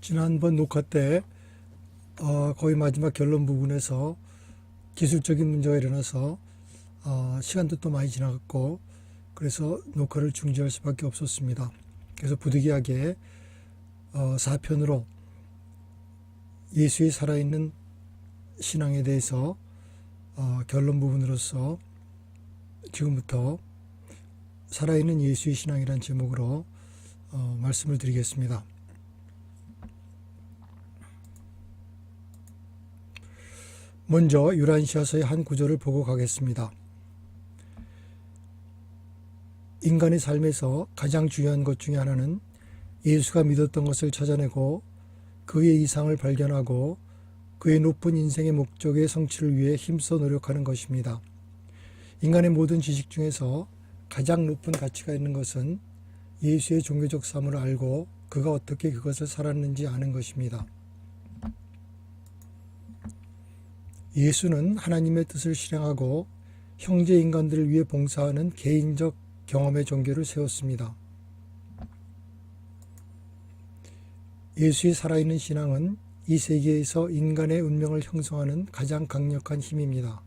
지난번 녹화 때 거의 마지막 결론 부분에서 기술적인 문제가 일어나서 시간도 또 많이 지나갔고 그래서 녹화를 중지할 수밖에 없었습니다. 그래서 부득이하게 4편으로 예수의 살아있는 신앙에 대해서 결론 부분으로서 지금부터 살아있는 예수의 신앙이라는 제목으로 말씀을 드리겠습니다. 먼저 유란시아서의 한 구절을 보고 가겠습니다. 인간의 삶에서 가장 중요한 것 중에 하나는 예수가 믿었던 것을 찾아내고 그의 이상을 발견하고 그의 높은 인생의 목적의 성취를 위해 힘써 노력하는 것입니다. 인간의 모든 지식 중에서 가장 높은 가치가 있는 것은 예수의 종교적 삶을 알고 그가 어떻게 그것을 살았는지 아는 것입니다. 예수는 하나님의 뜻을 실행하고 형제 인간들을 위해 봉사하는 개인적 경험의 종교를 세웠습니다. 예수의 살아있는 신앙은 이 세계에서 인간의 운명을 형성하는 가장 강력한 힘입니다.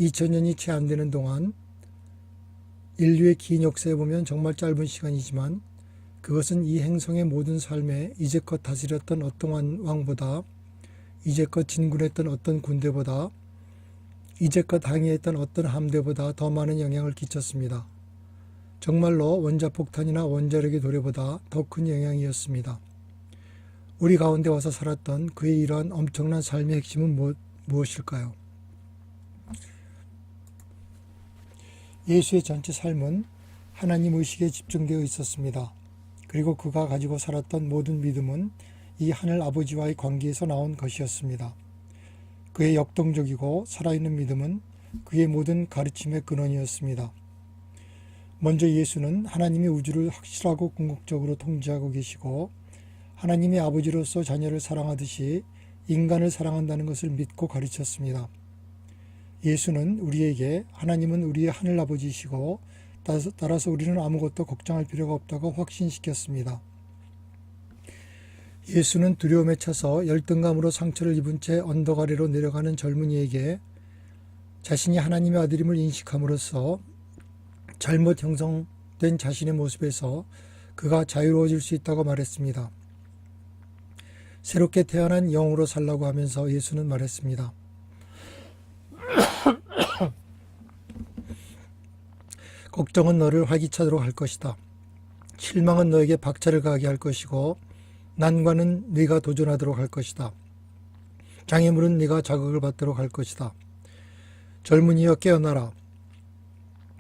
2000년이 채 안 되는 동안 인류의 긴 역사에 보면 정말 짧은 시간이지만 그것은 이 행성의 모든 삶에 이제껏 다스렸던 어떤 왕보다, 이제껏 진군했던 어떤 군대보다, 이제껏 항해했던 어떤 함대보다 더 많은 영향을 끼쳤습니다. 정말로 원자폭탄이나 원자력의 도래보다 더 큰 영향이었습니다. 우리 가운데 와서 살았던 그의 이러한 엄청난 삶의 핵심은 무엇일까요? 예수의 전체 삶은 하나님 의식에 집중되어 있었습니다. 그리고 그가 가지고 살았던 모든 믿음은 이 하늘 아버지와의 관계에서 나온 것이었습니다. 그의 역동적이고 살아있는 믿음은 그의 모든 가르침의 근원이었습니다. 먼저 예수는 하나님이 우주를 확실하고 궁극적으로 통치하고 계시고 하나님의 아버지로서 자녀를 사랑하듯이 인간을 사랑한다는 것을 믿고 가르쳤습니다. 예수는 우리에게 하나님은 우리의 하늘 아버지이시고 따라서 우리는 아무것도 걱정할 필요가 없다고 확신시켰습니다. 예수는 두려움에 차서 열등감으로 상처를 입은 채 언덕 아래로 내려가는 젊은이에게 자신이 하나님의 아들임을 인식함으로써 잘못 형성된 자신의 모습에서 그가 자유로워질 수 있다고 말했습니다. 새롭게 태어난 영으로 살라고 하면서 예수는 말했습니다. 걱정은 너를 활기차도록 할 것이다. 실망은 너에게 박차를 가하게 할 것이고 난관은 네가 도전하도록 할 것이다. 장애물은 네가 자극을 받도록 할 것이다. 젊은이여 깨어나라.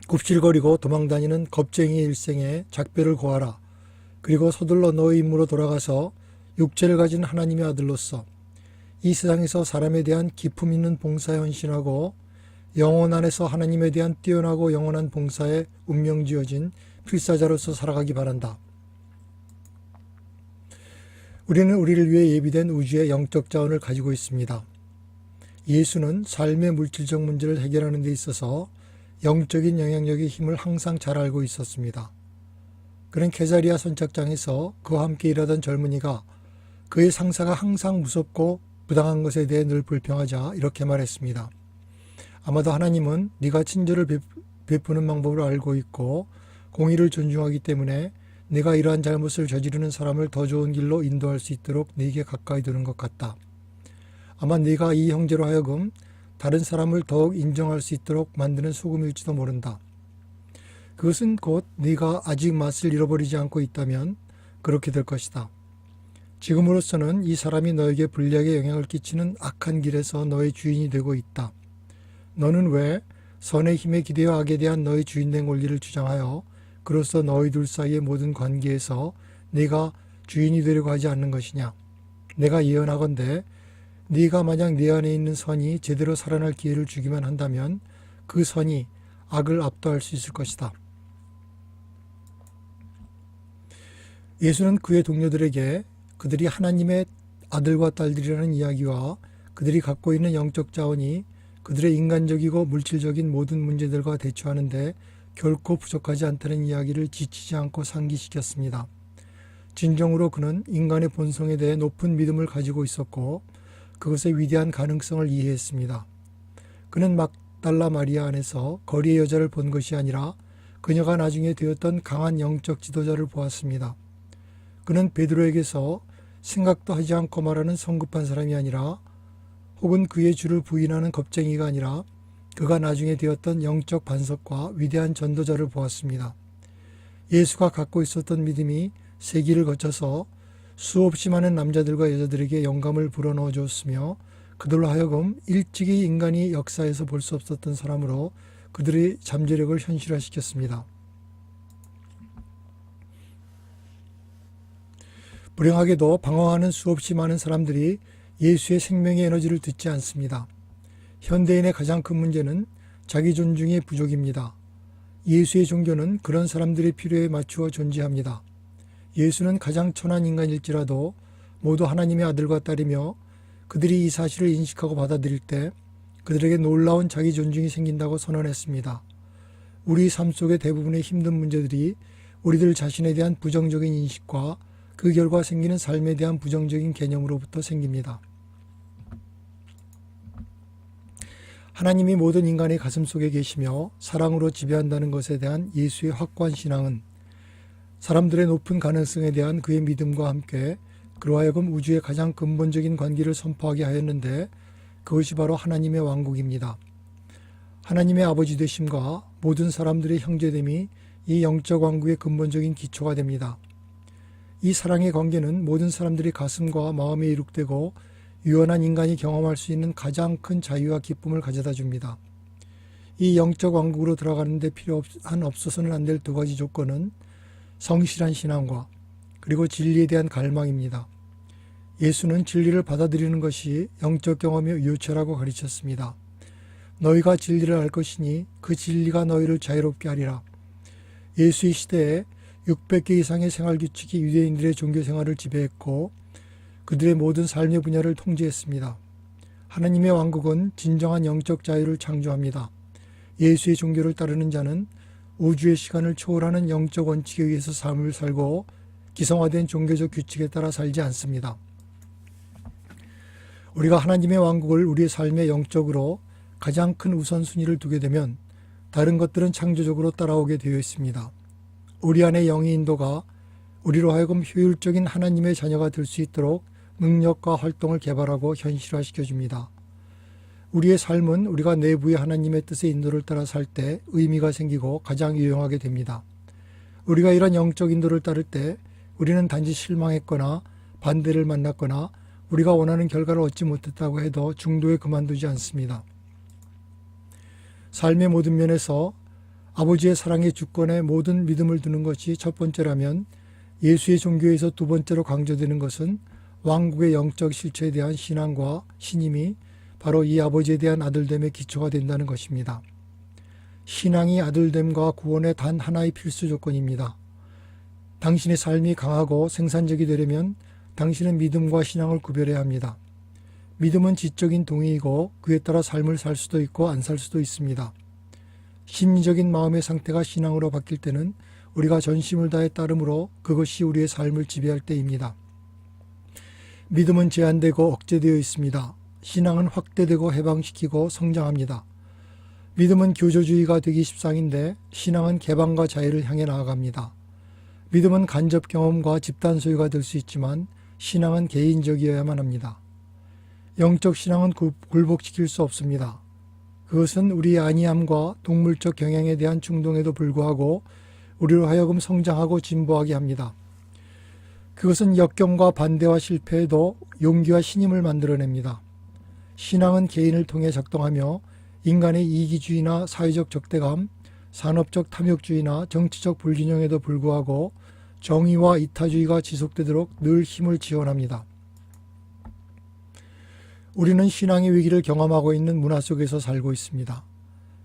굽실거리고 도망다니는 겁쟁이의 일생에 작별을 고하라. 그리고 서둘러 너의 임무로 돌아가서 육체를 가진 하나님의 아들로서 이 세상에서 사람에 대한 기품 있는 봉사에 헌신하고 영혼 안에서 하나님에 대한 뛰어나고 영원한 봉사에 운명지어진 필사자로서 살아가기 바란다. 우리는 우리를 위해 예비된 우주의 영적 자원을 가지고 있습니다. 예수는 삶의 물질적 문제를 해결하는 데 있어서 영적인 영향력의 힘을 항상 잘 알고 있었습니다. 그는 케사리아 선착장에서 그와 함께 일하던 젊은이가 그의 상사가 항상 무섭고 부당한 것에 대해 늘 불평하자 이렇게 말했습니다. 아마도 하나님은 네가 친절을 베푸는 방법을 알고 있고 공의를 존중하기 때문에 네가 이러한 잘못을 저지르는 사람을 더 좋은 길로 인도할 수 있도록 네게 가까이 두는 것 같다. 아마 네가 이 형제로 하여금 다른 사람을 더욱 인정할 수 있도록 만드는 소금일지도 모른다. 그것은 곧 네가 아직 맛을 잃어버리지 않고 있다면 그렇게 될 것이다. 지금으로서는 이 사람이 너에게 불리하게 영향을 끼치는 악한 길에서 너의 주인이 되고 있다. 너는 왜 선의 힘에 기대어 악에 대한 너의 주인된 권리를 주장하여 그로써 너희 둘 사이의 모든 관계에서 네가 주인이 되려고 하지 않는 것이냐? 내가 예언하건대 네가 만약 네 안에 있는 선이 제대로 살아날 기회를 주기만 한다면 그 선이 악을 압도할 수 있을 것이다. 예수는 그의 동료들에게 그들이 하나님의 아들과 딸들이라는 이야기와 그들이 갖고 있는 영적 자원이 그들의 인간적이고 물질적인 모든 문제들과 대처하는데 결코 부족하지 않다는 이야기를 지치지 않고 상기시켰습니다. 진정으로 그는 인간의 본성에 대해 높은 믿음을 가지고 있었고 그것의 위대한 가능성을 이해했습니다. 그는 막달라 마리아 안에서 거리의 여자를 본 것이 아니라 그녀가 나중에 되었던 강한 영적 지도자를 보았습니다. 그는 베드로에게서 생각도 하지 않고 말하는 성급한 사람이 아니라 혹은 그의 주를 부인하는 겁쟁이가 아니라 그가 나중에 되었던 영적 반석과 위대한 전도자를 보았습니다. 예수가 갖고 있었던 믿음이 세기를 거쳐서 수없이 많은 남자들과 여자들에게 영감을 불어넣어 주었으며 그들로 하여금 일찍이 인간이 역사에서 볼 수 없었던 사람으로 그들의 잠재력을 현실화시켰습니다. 불행하게도 방황하는 수없이 많은 사람들이 예수의 생명의 에너지를 듣지 않습니다. 현대인의 가장 큰 문제는 자기 존중의 부족입니다. 예수의 종교는 그런 사람들의 필요에 맞추어 존재합니다. 예수는 가장 천한 인간일지라도 모두 하나님의 아들과 딸이며 그들이 이 사실을 인식하고 받아들일 때 그들에게 놀라운 자기 존중이 생긴다고 선언했습니다. 우리 삶 속의 대부분의 힘든 문제들이 우리들 자신에 대한 부정적인 인식과 그 결과 생기는 삶에 대한 부정적인 개념으로부터 생깁니다. 하나님이 모든 인간의 가슴 속에 계시며 사랑으로 지배한다는 것에 대한 예수의 확고한 신앙은 사람들의 높은 가능성에 대한 그의 믿음과 함께 그로 하여금 우주의 가장 근본적인 관계를 선포하게 하였는데 그것이 바로 하나님의 왕국입니다. 하나님의 아버지 되심과 모든 사람들의 형제됨이 이 영적 왕국의 근본적인 기초가 됩니다. 이 사랑의 관계는 모든 사람들이 가슴과 마음에 이룩되고 유연한 인간이 경험할 수 있는 가장 큰 자유와 기쁨을 가져다 줍니다. 이 영적 왕국으로 들어가는 데 필요한 없어서는 안 될 두 가지 조건은 성실한 신앙과 그리고 진리에 대한 갈망입니다. 예수는 진리를 받아들이는 것이 영적 경험의 요체라고 가르쳤습니다. 너희가 진리를 알 것이니 그 진리가 너희를 자유롭게 하리라. 예수의 시대에 600개 이상의 생활규칙이 유대인들의 종교생활을 지배했고 그들의 모든 삶의 분야를 통제했습니다. 하나님의 왕국은 진정한 영적 자유를 창조합니다. 예수의 종교를 따르는 자는 우주의 시간을 초월하는 영적 원칙에 의해서 삶을 살고 기성화된 종교적 규칙에 따라 살지 않습니다. 우리가 하나님의 왕국을 우리의 삶의 영적으로 가장 큰 우선순위를 두게 되면 다른 것들은 창조적으로 따라오게 되어 있습니다. 우리 안의 영의 인도가 우리로 하여금 효율적인 하나님의 자녀가 될 수 있도록 능력과 활동을 개발하고 현실화시켜줍니다. 우리의 삶은 우리가 내부의 하나님의 뜻의 인도를 따라 살 때 의미가 생기고 가장 유용하게 됩니다. 우리가 이런 영적 인도를 따를 때 우리는 단지 실망했거나 반대를 만났거나 우리가 원하는 결과를 얻지 못했다고 해도 중도에 그만두지 않습니다. 삶의 모든 면에서 아버지의 사랑의 주권에 모든 믿음을 두는 것이 첫 번째라면 예수의 종교에서 두 번째로 강조되는 것은 왕국의 영적 실체에 대한 신앙과 신임이 바로 이 아버지에 대한 아들됨의 기초가 된다는 것입니다. 신앙이 아들됨과 구원의 단 하나의 필수 조건입니다. 당신의 삶이 강하고 생산적이 되려면 당신은 믿음과 신앙을 구별해야 합니다. 믿음은 지적인 동의이고 그에 따라 삶을 살 수도 있고 안 살 수도 있습니다. 심리적인 마음의 상태가 신앙으로 바뀔 때는 우리가 전심을 다해 따름으로 그것이 우리의 삶을 지배할 때입니다. 믿음은 제한되고 억제되어 있습니다. 신앙은 확대되고 해방시키고 성장합니다. 믿음은 교조주의가 되기 십상인데 신앙은 개방과 자유를 향해 나아갑니다. 믿음은 간접 경험과 집단 소유가 될 수 있지만 신앙은 개인적이어야만 합니다. 영적 신앙은 굴복시킬 수 없습니다. 그것은 우리의 안이함과 동물적 경향에 대한 충동에도 불구하고 우리로 하여금 성장하고 진보하게 합니다. 그것은 역경과 반대와 실패에도 용기와 신임을 만들어냅니다. 신앙은 개인을 통해 작동하며 인간의 이기주의나 사회적 적대감, 산업적 탐욕주의나 정치적 불균형에도 불구하고 정의와 이타주의가 지속되도록 늘 힘을 지원합니다. 우리는 신앙의 위기를 경험하고 있는 문화 속에서 살고 있습니다.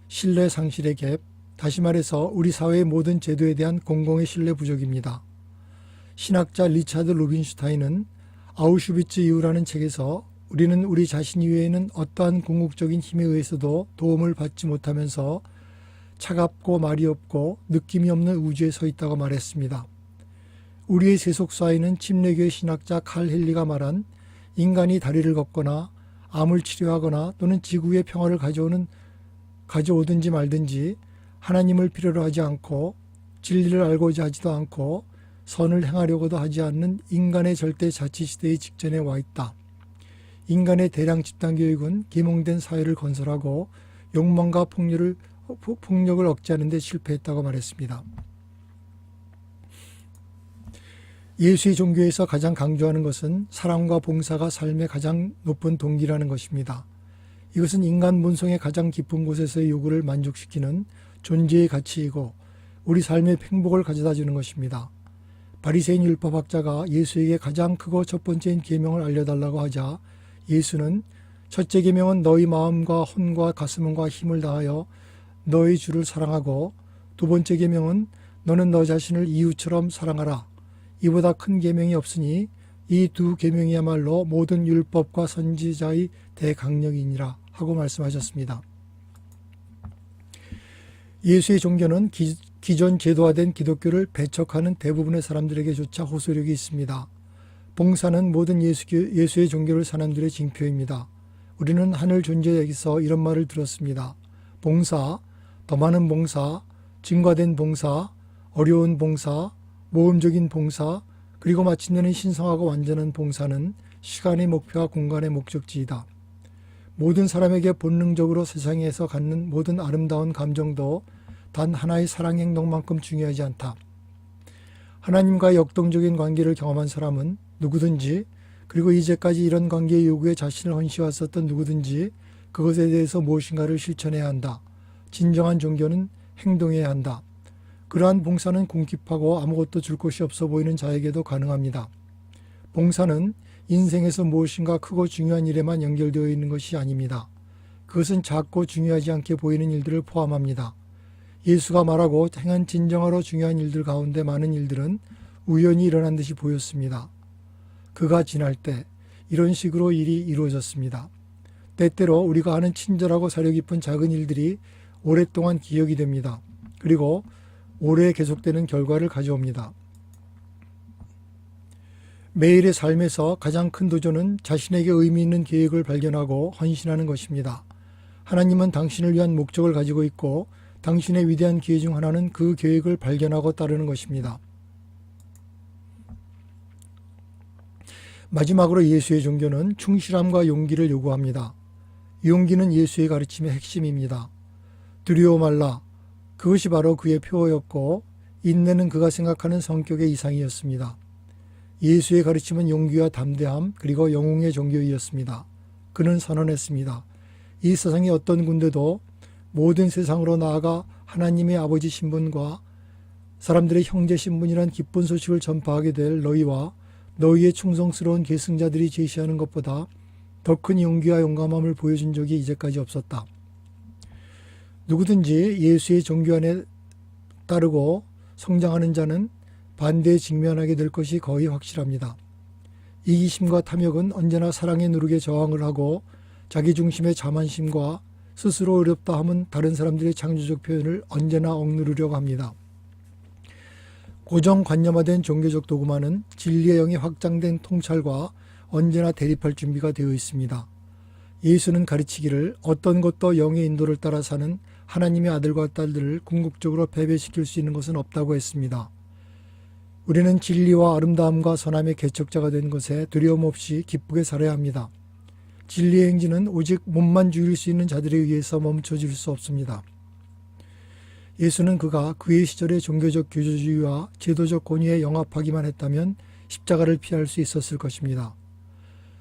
신뢰 상실의 갭, 다시 말해서 우리 사회의 모든 제도에 대한 공공의 신뢰 부족입니다. 신학자 리차드 루빈슈타인은 아우슈비츠 이후라는 책에서 우리는 우리 자신 이외에는 어떠한 궁극적인 힘에 의해서도 도움을 받지 못하면서 차갑고 말이 없고 느낌이 없는 우주에 서 있다고 말했습니다. 우리의 세속사에는 침례교의 신학자 칼 헨리가 말한 인간이 다리를 걷거나 암을 치료하거나 또는 지구의 평화를 가져오든지 말든지 하나님을 필요로 하지 않고 진리를 알고자 하지도 않고 선을 행하려고도 하지 않는 인간의 절대 자치시대의 직전에 와 있다. 인간의 대량 집단교육은 계몽된 사회를 건설하고 욕망과 폭력을 억제하는 데 실패했다고 말했습니다. 예수의 종교에서 가장 강조하는 것은 사랑과 봉사가 삶의 가장 높은 동기라는 것입니다. 이것은 인간 본성의 가장 깊은 곳에서의 요구를 만족시키는 존재의 가치이고 우리 삶의 행복을 가져다 주는 것입니다. 바리새인 율법학자가 예수에게 가장 크고 첫 번째인 계명을 알려달라고 하자 예수는 첫째 계명은 너희 마음과 혼과 가슴과 힘을 다하여 너희 주를 사랑하고 두 번째 계명은 너는 너 자신을 이웃처럼 사랑하라. 이보다 큰 계명이 없으니 이 두 계명이야말로 모든 율법과 선지자의 대강령이니라 하고 말씀하셨습니다. 예수의 종교는 기존 제도화된 기독교를 배척하는 대부분의 사람들에게조차 호소력이 있습니다. 봉사는 모든 예수의 종교를 사람들의 징표입니다. 우리는 하늘 존재에게서 이런 말을 들었습니다. 봉사, 더 많은 봉사, 증가된 봉사, 어려운 봉사, 모험적인 봉사, 그리고 마침내는 신성하고 완전한 봉사는 시간의 목표와 공간의 목적지이다. 모든 사람에게 본능적으로 세상에서 갖는 모든 아름다운 감정도 단 하나의 사랑 행동만큼 중요하지 않다. 하나님과의 역동적인 관계를 경험한 사람은 누구든지, 그리고 이제까지 이런 관계의 요구에 자신을 헌신해왔었던 누구든지 그것에 대해서 무엇인가를 실천해야 한다. 진정한 종교는 행동해야 한다. 그러한 봉사는 궁핍하고 아무것도 줄 곳이 없어 보이는 자에게도 가능합니다. 봉사는 인생에서 무엇인가 크고 중요한 일에만 연결되어 있는 것이 아닙니다. 그것은 작고 중요하지 않게 보이는 일들을 포함합니다. 예수가 말하고 행한 진정으로 중요한 일들 가운데 많은 일들은 우연히 일어난 듯이 보였습니다. 그가 지날 때 이런 식으로 일이 이루어졌습니다. 때때로 우리가 하는 친절하고 사려 깊은 작은 일들이 오랫동안 기억이 됩니다. 그리고 오래 계속되는 결과를 가져옵니다. 매일의 삶에서 가장 큰 도전은 자신에게 의미 있는 계획을 발견하고 헌신하는 것입니다. 하나님은 당신을 위한 목적을 가지고 있고 당신의 위대한 기회 중 하나는 그 계획을 발견하고 따르는 것입니다. 마지막으로 예수의 종교는 충실함과 용기를 요구합니다. 용기는 예수의 가르침의 핵심입니다. 두려워 말라. 그것이 바로 그의 표어였고 인내는 그가 생각하는 성격의 이상이었습니다. 예수의 가르침은 용기와 담대함 그리고 영웅의 종교이었습니다. 그는 선언했습니다. 이 세상의 어떤 군대도 모든 세상으로 나아가 하나님의 아버지 신분과 사람들의 형제 신분이란 기쁜 소식을 전파하게 될 너희와 너희의 충성스러운 계승자들이 제시하는 것보다 더 큰 용기와 용감함을 보여준 적이 이제까지 없었다. 누구든지 예수의 종교 안에 따르고 성장하는 자는 반대에 직면하게 될 것이 거의 확실합니다. 이기심과 탐욕은 언제나 사랑의 누룩에 저항을 하고 자기중심의 자만심과 스스로 어렵다 함은 다른 사람들의 창조적 표현을 언제나 억누르려고 합니다. 고정관념화된 종교적 도구만은 진리의 영이 확장된 통찰과 언제나 대립할 준비가 되어 있습니다. 예수는 가르치기를 어떤 것도 영의 인도를 따라 사는 하나님의 아들과 딸들을 궁극적으로 패배시킬 수 있는 것은 없다고 했습니다. 우리는 진리와 아름다움과 선함의 개척자가 된 것에 두려움 없이 기쁘게 살아야 합니다. 진리의 행진은 오직 몸만 죽일 수 있는 자들에 의해서 멈춰질 수 없습니다. 예수는 그가 그의 시절의 종교적 교조주의와 제도적 권위에 영합하기만 했다면 십자가를 피할 수 있었을 것입니다.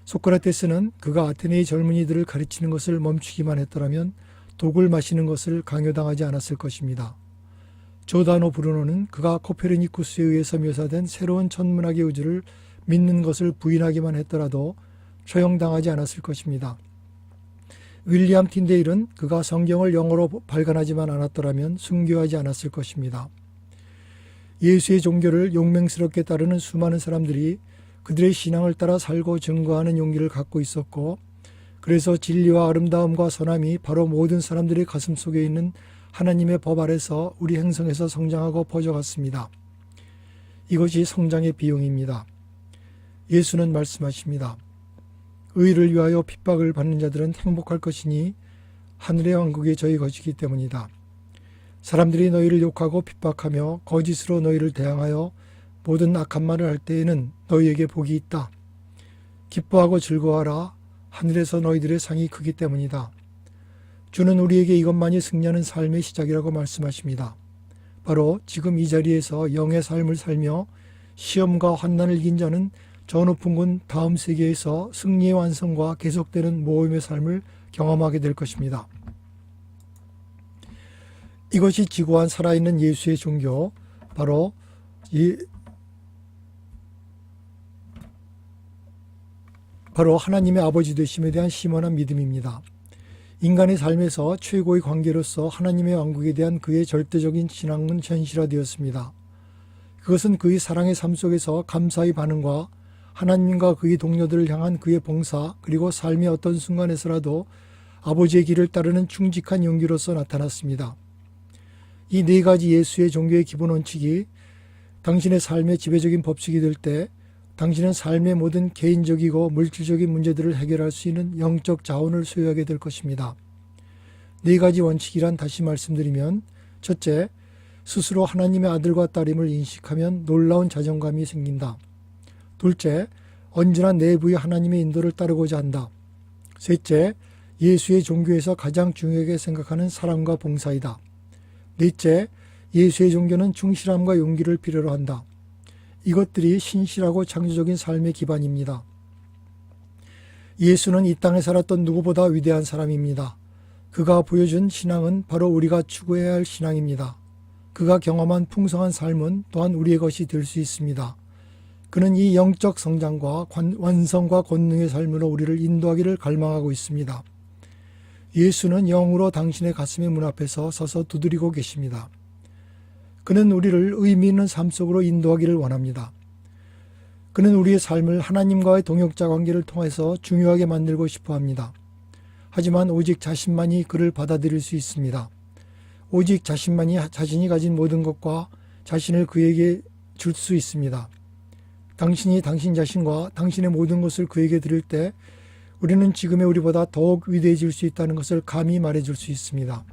소크라테스는 그가 아테네의 젊은이들을 가르치는 것을 멈추기만 했더라면 독을 마시는 것을 강요당하지 않았을 것입니다. 조다노 브루노는 그가 코페르니쿠스에 의해서 묘사된 새로운 천문학의 우주를 믿는 것을 부인하기만 했더라도 처형당하지 않았을 것입니다. 윌리엄 틴데일은 그가 성경을 영어로 발간하지만 않았더라면 순교하지 않았을 것입니다. 예수의 종교를 용맹스럽게 따르는 수많은 사람들이 그들의 신앙을 따라 살고 증거하는 용기를 갖고 있었고, 그래서 진리와 아름다움과 선함이 바로 모든 사람들의 가슴 속에 있는 하나님의 법 아래서 우리 행성에서 성장하고 퍼져갔습니다. 이것이 성장의 비용입니다. 예수는 말씀하십니다. 의를 위하여 핍박을 받는 자들은 행복할 것이니 하늘의 왕국이 저희 것이기 때문이다. 사람들이 너희를 욕하고 핍박하며 거짓으로 너희를 대항하여 모든 악한 말을 할 때에는 너희에게 복이 있다. 기뻐하고 즐거워하라. 하늘에서 너희들의 상이 크기 때문이다. 주는 우리에게 이것만이 승리하는 삶의 시작이라고 말씀하십니다. 바로 지금 이 자리에서 영의 삶을 살며 시험과 환난을 이긴 자는 저 높은 곳 다음 세계에서 승리의 완성과 계속되는 모험의 삶을 경험하게 될 것입니다. 이것이 지고한 살아있는 예수의 종교, 바로 하나님의 아버지 되심에 대한 심원한 믿음입니다. 인간의 삶에서 최고의 관계로서 하나님의 왕국에 대한 그의 절대적인 신앙은 현실화되었습니다. 그것은 그의 사랑의 삶 속에서 감사의 반응과 하나님과 그의 동료들을 향한 그의 봉사, 그리고 삶의 어떤 순간에서라도 아버지의 길을 따르는 충직한 용기로서 나타났습니다. 이 네 가지 예수의 종교의 기본 원칙이 당신의 삶의 지배적인 법칙이 될 때 당신은 삶의 모든 개인적이고 물질적인 문제들을 해결할 수 있는 영적 자원을 소유하게 될 것입니다. 네 가지 원칙이란 다시 말씀드리면, 첫째, 스스로 하나님의 아들과 딸임을 인식하면 놀라운 자존감이 생긴다. 둘째, 언제나 내부의 하나님의 인도를 따르고자 한다. 셋째, 예수의 종교에서 가장 중요하게 생각하는 사랑과 봉사이다. 넷째, 예수의 종교는 충실함과 용기를 필요로 한다. 이것들이 신실하고 창조적인 삶의 기반입니다. 예수는 이 땅에 살았던 누구보다 위대한 사람입니다. 그가 보여준 신앙은 바로 우리가 추구해야 할 신앙입니다. 그가 경험한 풍성한 삶은 또한 우리의 것이 될 수 있습니다. 그는 이 영적 성장과 완성과 권능의 삶으로 우리를 인도하기를 갈망하고 있습니다. 예수는 영으로 당신의 가슴의 문 앞에서 서서 두드리고 계십니다. 그는 우리를 의미 있는 삶 속으로 인도하기를 원합니다. 그는 우리의 삶을 하나님과의 동역자 관계를 통해서 중요하게 만들고 싶어 합니다. 하지만 오직 자신만이 그를 받아들일 수 있습니다. 오직 자신만이 자신이 가진 모든 것과 자신을 그에게 줄 수 있습니다. 당신이 당신 자신과 당신의 모든 것을 그에게 드릴 때 우리는 지금의 우리보다 더욱 위대해질 수 있다는 것을 감히 말해줄 수 있습니다.